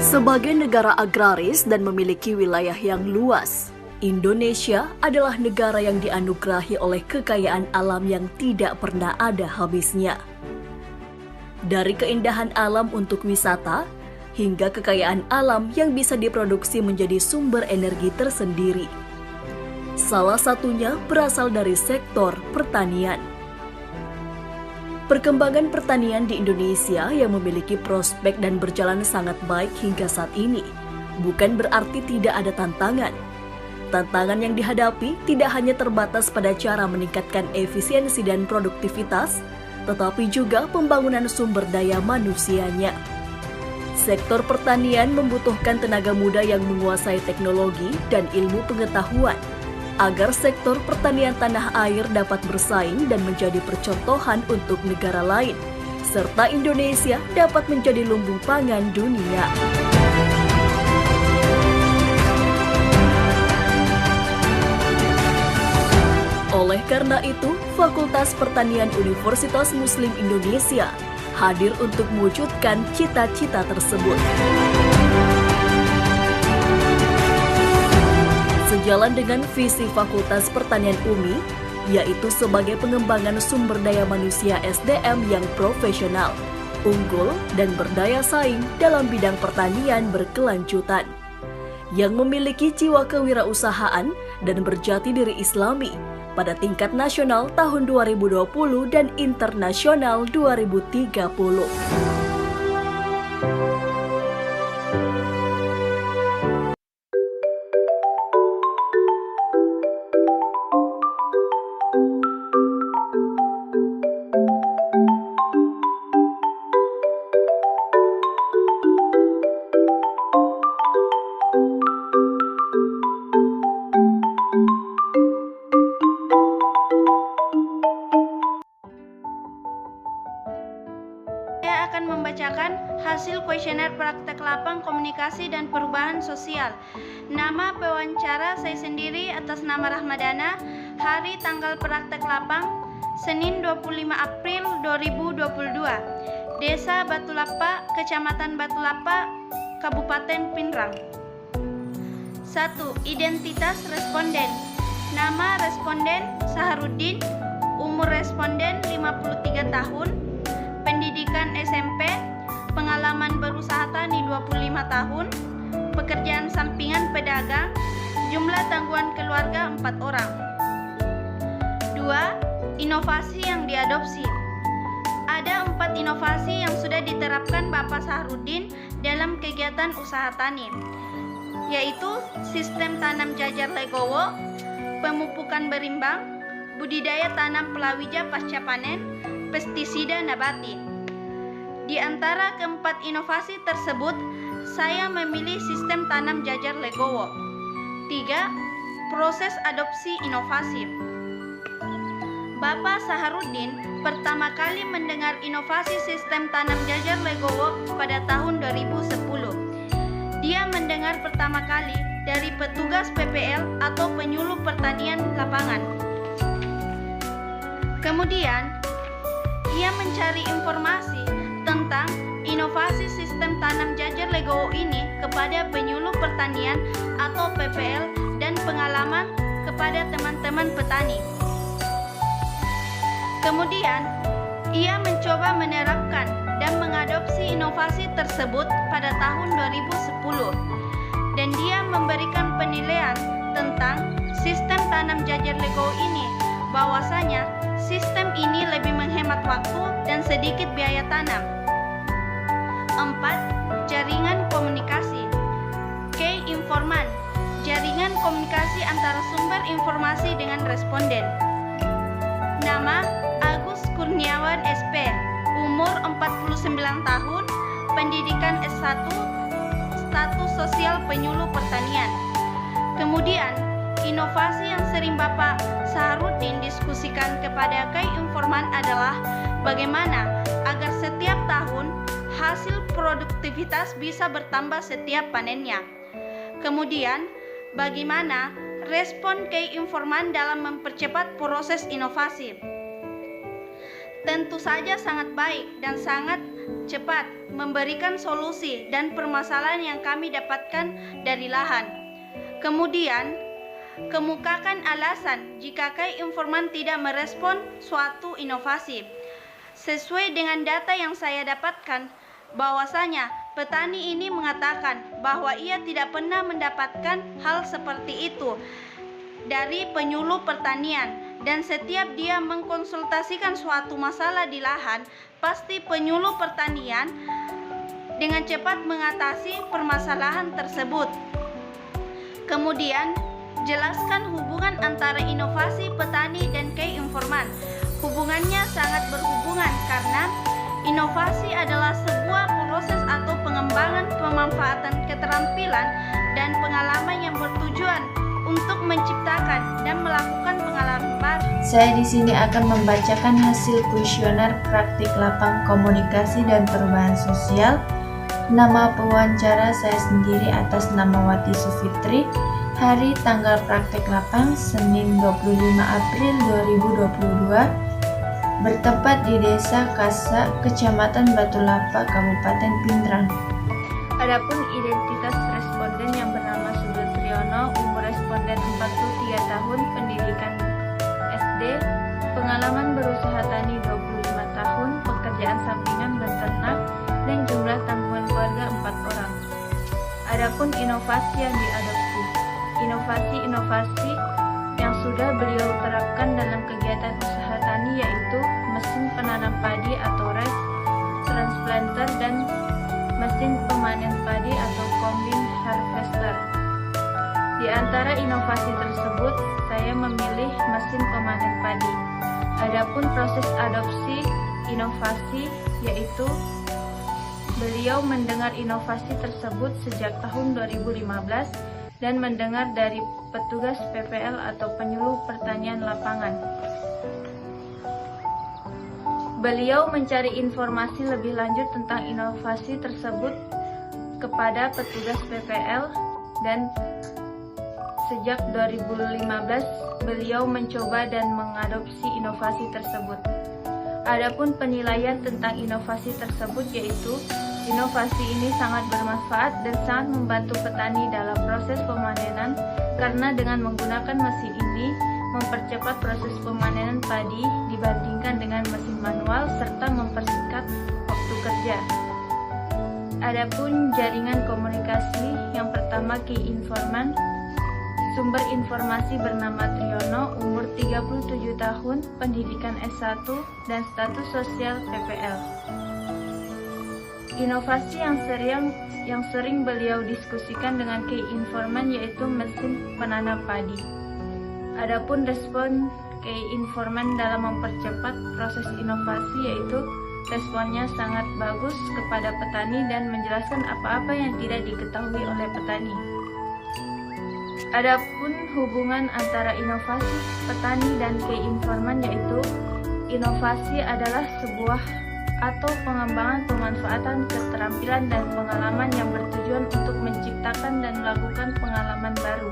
Sebagai negara agraris dan memiliki wilayah yang luas, Indonesia adalah negara yang dianugerahi oleh kekayaan alam yang tidak pernah ada habisnya. Dari keindahan alam untuk wisata, hingga kekayaan alam yang bisa diproduksi menjadi sumber energi tersendiri. Salah satunya berasal dari sektor pertanian. Perkembangan pertanian di Indonesia yang memiliki prospek dan berjalan sangat baik hingga saat ini, bukan berarti tidak ada tantangan. Tantangan yang dihadapi tidak hanya terbatas pada cara meningkatkan efisiensi dan produktivitas, tetapi juga pembangunan sumber daya manusianya. Sektor pertanian membutuhkan tenaga muda yang menguasai teknologi dan ilmu pengetahuan, agar sektor pertanian tanah air dapat bersaing dan menjadi percontohan untuk negara lain, serta Indonesia dapat menjadi lumbung pangan dunia. Oleh karena itu, Fakultas Pertanian Universitas Muslim Indonesia hadir untuk mewujudkan cita-cita tersebut. Sejalan dengan visi Fakultas Pertanian UMI, yaitu sebagai pengembangan sumber daya manusia SDM yang profesional, unggul, dan berdaya saing dalam bidang pertanian berkelanjutan, yang memiliki jiwa kewirausahaan dan berjati diri Islami pada tingkat nasional tahun 2020 dan internasional 2030. Saya akan membacakan hasil kuesioner praktek lapang komunikasi dan perubahan sosial. Nama pewawancara saya sendiri atas nama Rahmadana, hari tanggal praktek lapang, Senin 25 April 2022, Desa Batulapa, Kecamatan Batulapa, Kabupaten Pinrang. 1. Identitas responden. Nama responden Saharuddin, umur responden 53 tahun, pendidikan SMP, pengalaman berusaha tani 25 tahun, pekerjaan sampingan pedagang, jumlah tanggungan keluarga 4 orang. 2. Inovasi yang diadopsi. Ada 4 inovasi yang sudah diterapkan Bapak Saharuddin dalam kegiatan usaha tani, yaitu sistem tanam jajar legowo, pemupukan berimbang, budidaya tanam pelawija pasca panen, pestisida nabati. Di antara keempat inovasi tersebut, saya memilih sistem tanam jajar legowo. 3. Proses adopsi inovasi. Bapak Saharuddin pertama kali mendengar inovasi sistem tanam jajar legowo pada tahun 2010. Dia mendengar pertama kali dari petugas PPL atau penyuluh pertanian lapangan. Kemudian, ia mencari informasi tentang inovasi sistem tanam jajar legowo ini kepada penyuluh pertanian atau PPL dan pengalaman kepada teman-teman petani. Kemudian, ia mencoba menerapkan dan mengadopsi inovasi tersebut pada tahun 2010, dan dia memberikan penilaian tentang sistem tanam jajar legowo ini, bahwasanya sistem ini lebih menghemat waktu dan sedikit biaya tanam. 4. Jaringan komunikasi. Key Informan, jaringan komunikasi antara sumber informasi dengan responden. Nama Agus Kurniawan SP, umur 49 tahun, pendidikan S1, status sosial penyuluh pertanian. Kemudian, inovasi yang sering Bapak Saharuddin diskusikan kepada Key Informan adalah bagaimana agar setiap tahun hasil produktivitas bisa bertambah setiap panennya. Kemudian, bagaimana respon Key Informan dalam mempercepat proses inovasi. tentu saja sangat baik dan sangat cepat memberikan solusi dan permasalahan yang kami dapatkan dari lahan. Kemudian, kemukakan alasan jika KAI Informan tidak merespon suatu inovasi. Sesuai dengan data yang saya dapatkan, bahwasanya petani ini mengatakan bahwa ia tidak pernah mendapatkan hal seperti itu dari penyuluh pertanian, dan setiap dia mengkonsultasikan suatu masalah di lahan, pasti penyuluh pertanian dengan cepat mengatasi permasalahan tersebut. Kemudian, jelaskan hubungan antara inovasi petani dan KAI Informan. Hubungannya sangat berhubungan karena inovasi adalah sebuah proses atau pengembangan pemanfaatan keterampilan dan pengalaman yang bertujuan untuk menciptakan dan melakukan pengalaman baru. Saya di sini akan membacakan hasil kuesioner praktik lapang komunikasi dan perubahan sosial. Nama pewawancara saya sendiri atas nama Wati Sufitri. Hari tanggal praktik lapang Senin 25 April 2022. Bertempat di Desa Kasa, Kecamatan Batu Lapa, Kabupaten Pindrang. Adapun identitas responden yang bernama Sugeng Triyono, umur responden 43 tahun, pendidikan SD, pengalaman berusaha tani 25 tahun, pekerjaan sampingan beternak, dan jumlah tanggungan keluarga 4 orang. Adapun inovasi yang diadopsi. Inovasi yang sudah beliau terapkan dalam kegiatan usaha tani yaitu mesin penanam padi atau rice transplanter dan mesin pemanen padi atau combine harvester. Di antara inovasi tersebut, saya memilih mesin pemanen padi. Adapun proses adopsi inovasi yaitu beliau mendengar inovasi tersebut sejak tahun 2015 dan mendengar dari petugas PPL atau penyuluh pertanian lapangan. Beliau mencari informasi lebih lanjut tentang inovasi tersebut kepada petugas PPL dan sejak 2015 beliau mencoba dan mengadopsi inovasi tersebut. Adapun penilaian tentang inovasi tersebut yaitu inovasi ini sangat bermanfaat dan sangat membantu petani dalam proses pemanenan karena dengan menggunakan mesin ini mempercepat proses pemanenan padi dibandingkan dengan mesin manual serta mempersingkat waktu kerja. Adapun jaringan komunikasi, yang pertama KAI Informan, sumber informasi bernama Triyono, umur 37 tahun, pendidikan S1 dan status sosial PPL. Inovasi yang sering beliau diskusikan dengan KAI Informan yaitu mesin penanam padi. Adapun respon KAI Informan dalam mempercepat proses inovasi yaitu responnya sangat bagus kepada petani dan menjelaskan apa-apa yang tidak diketahui oleh petani. Adapun hubungan antara inovasi petani dan KAI Informan yaitu inovasi adalah sebuah atau pengembangan pemanfaatan keterampilan dan pengalaman yang bertujuan untuk menciptakan dan melakukan pengalaman baru.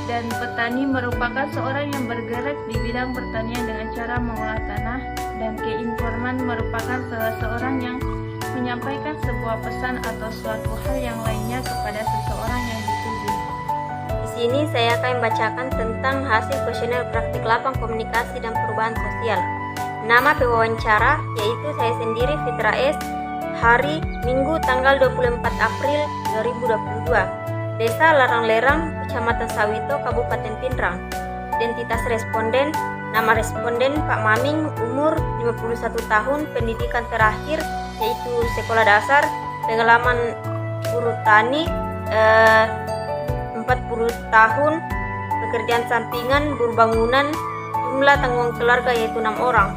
Dan petani merupakan seorang yang bergerak di bidang pertanian dengan cara mengolah tanah, dan KAI Informan merupakan salah seorang yang menyampaikan sebuah pesan atau suatu hal yang lainnya kepada seseorang yang dituju. Di sini saya akan membacakan tentang hasil kuesioner praktik lapang komunikasi dan perubahan sosial. Nama pewawancara yaitu saya sendiri Fitra S. Hari Minggu tanggal 24 April 2022. Desa Larang-Lerang, Kecamatan Sawito, Kabupaten Pindrang. Identitas responden, nama responden Pak Maming, umur 51 tahun, pendidikan terakhir yaitu sekolah dasar, pengalaman buruh tani 40 tahun, pekerjaan sampingan, buruh bangunan, jumlah tanggungan keluarga yaitu 6 orang.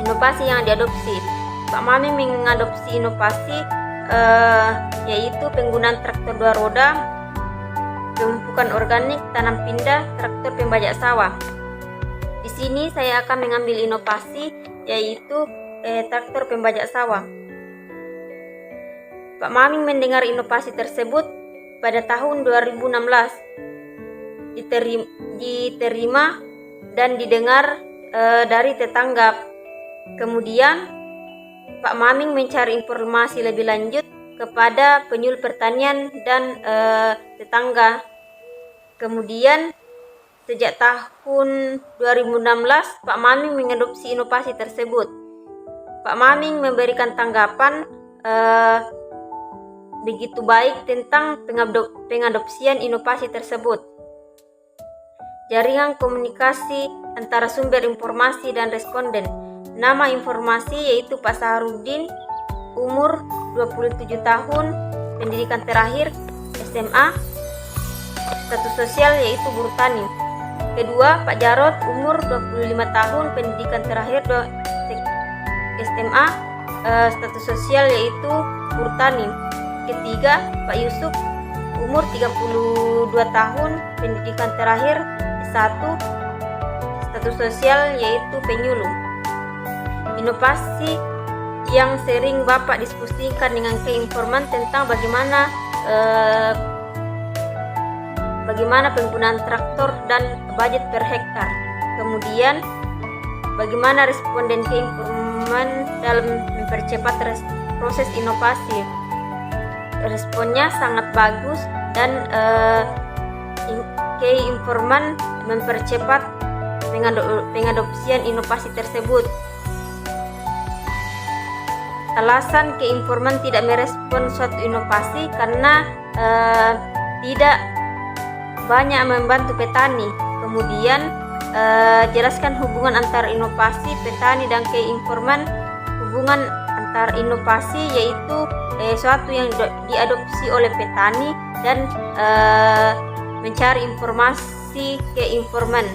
Inovasi yang diadopsi, Pak Mami mengadopsi inovasi yaitu penggunaan traktor 2 roda, pemupukan organik, tanam pindah, traktor pembajak sawah. Di sini saya akan mengambil inovasi yaitu traktor pembajak sawah. Pak Mami mendengar inovasi tersebut pada tahun 2016, diterima dan didengar dari tetangga Kemudian Pak Maming mencari informasi lebih lanjut kepada penyuluh pertanian dan tetangga. Kemudian sejak tahun 2016 Pak Maming mengadopsi inovasi tersebut. Pak Maming memberikan tanggapan begitu baik tentang pengadopsian inovasi tersebut. Jaringan komunikasi antara sumber informasi dan responden. Nama informasi yaitu Pak Saharudin, umur 27 tahun, pendidikan terakhir SMA, status sosial yaitu buruh tani. Kedua, Pak Jarod, umur 25 tahun, pendidikan terakhir SMA, status sosial yaitu buruh tani. Ketiga, Pak Yusuf, umur 32 tahun, pendidikan terakhir S1, status sosial yaitu penyuluh. Inovasi yang sering Bapak diskusikan dengan K-Informan tentang bagaimana penggunaan traktor dan budget per hektar. Kemudian bagaimana responden K-Informan dalam mempercepat proses inovasi. Responnya sangat bagus dan K-Informan mempercepat pengadopsian inovasi tersebut. Alasan K-Informan tidak merespon suatu inovasi karena tidak banyak membantu petani. Kemudian jelaskan hubungan antara inovasi petani dan K-Informan. Hubungan antara inovasi yaitu suatu yang diadopsi oleh petani dan mencari informasi K-Informan.